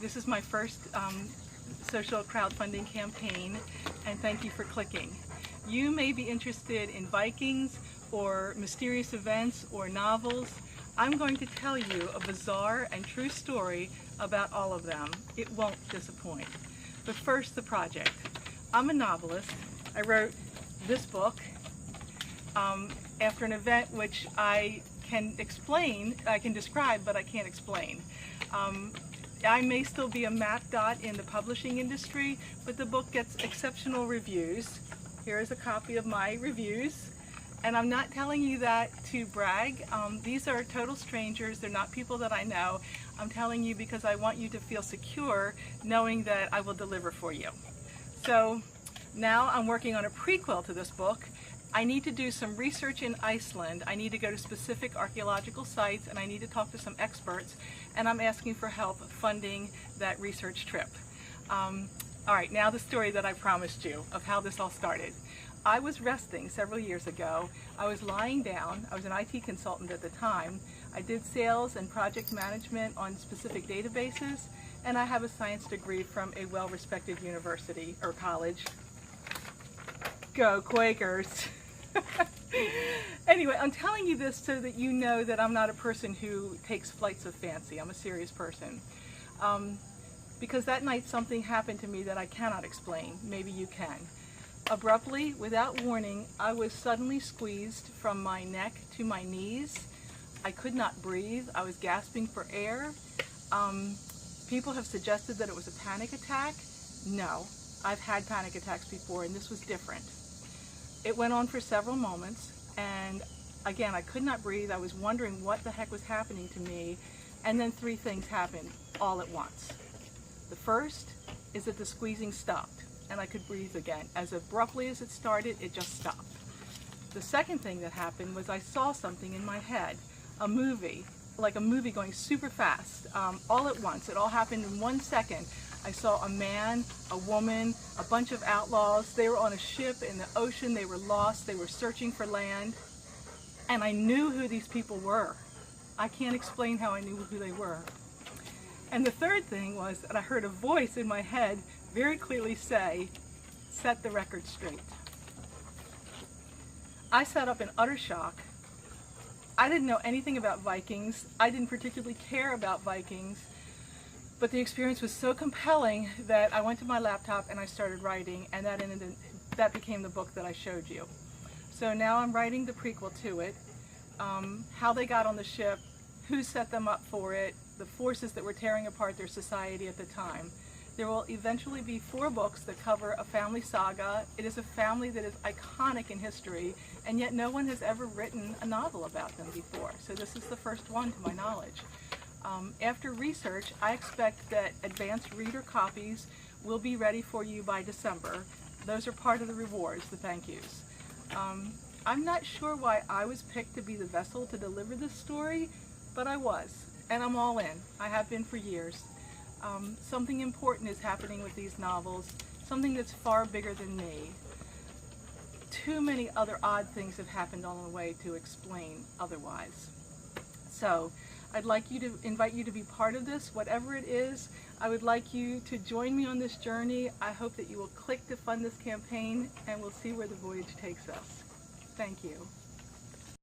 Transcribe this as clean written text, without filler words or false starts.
This is my first social crowdfunding campaign, and thank you for clicking. You may be interested in Vikings or mysterious events or novels. I'm going to tell you a bizarre and true story about all of them. It won't disappoint. But first, the project. I'm a novelist. I wrote this book after an event which I can describe, but I can't explain. I may still be a Matt dot in the publishing industry, but the book gets exceptional reviews. Here is a copy of my reviews. And I'm not telling you that to brag. These are total strangers. They're not people that I know. I'm telling you because I want you to feel secure knowing that I will deliver for you. So now I'm working on a prequel to this book. I need to do some research in Iceland. I need to go to specific archaeological sites, and I need to talk to some experts, and I'm asking for help funding that research trip. All right, now the story that I promised you of how this all started. I was resting several years ago. I was lying down. I was an IT consultant at the time. I did sales and project management on specific databases, and I have a science degree from a well-respected university or college. Go Quakers! Anyway, I'm telling you this so that you know that I'm not a person who takes flights of fancy. I'm a serious person. Because that night something happened to me that I cannot explain. Maybe you can. Abruptly, without warning, I was suddenly squeezed from my neck to my knees. I could not breathe. I was gasping for air. People have suggested that it was a panic attack. No, I've had panic attacks before, and this was different. It went on for several moments, and again, I could not breathe. I was wondering what the heck was happening to me, and then three things happened all at once. The first is that the squeezing stopped, and I could breathe again. As abruptly as it started, it just stopped. The second thing that happened was I saw something in my head, a movie, like a movie going super fast, all at once. It all happened in 1 second. I saw a man, a woman, a bunch of outlaws. They were on a ship in the ocean. They were lost. They were searching for land. And I knew who these people were. I can't explain how I knew who they were. And the third thing was that I heard a voice in my head very clearly say, "Set the record straight." I sat up in utter shock. I didn't know anything about Vikings. I didn't particularly care about Vikings. But the experience was so compelling that I went to my laptop and I started writing, and that became the book that I showed you. So now I'm writing the prequel to it, how they got on the ship, who set them up for it, the forces that were tearing apart their society at the time. There will eventually be 4 books that cover a family saga. It is a family that is iconic in history, and yet no one has ever written a novel about them before. So this is the first one to my knowledge. After research, I expect that advanced reader copies will be ready for you by December. Those are part of the rewards, the thank yous. I'm not sure why I was picked to be the vessel to deliver this story, but I was, and I'm all in. I have been for years. Something important is happening with these novels, something that's far bigger than me. Too many other odd things have happened on the way to explain otherwise. So, I'd like to invite you to be part of this, whatever it is. I would like you to join me on this journey. I hope that you will click to fund this campaign, and we'll see where the voyage takes us. Thank you.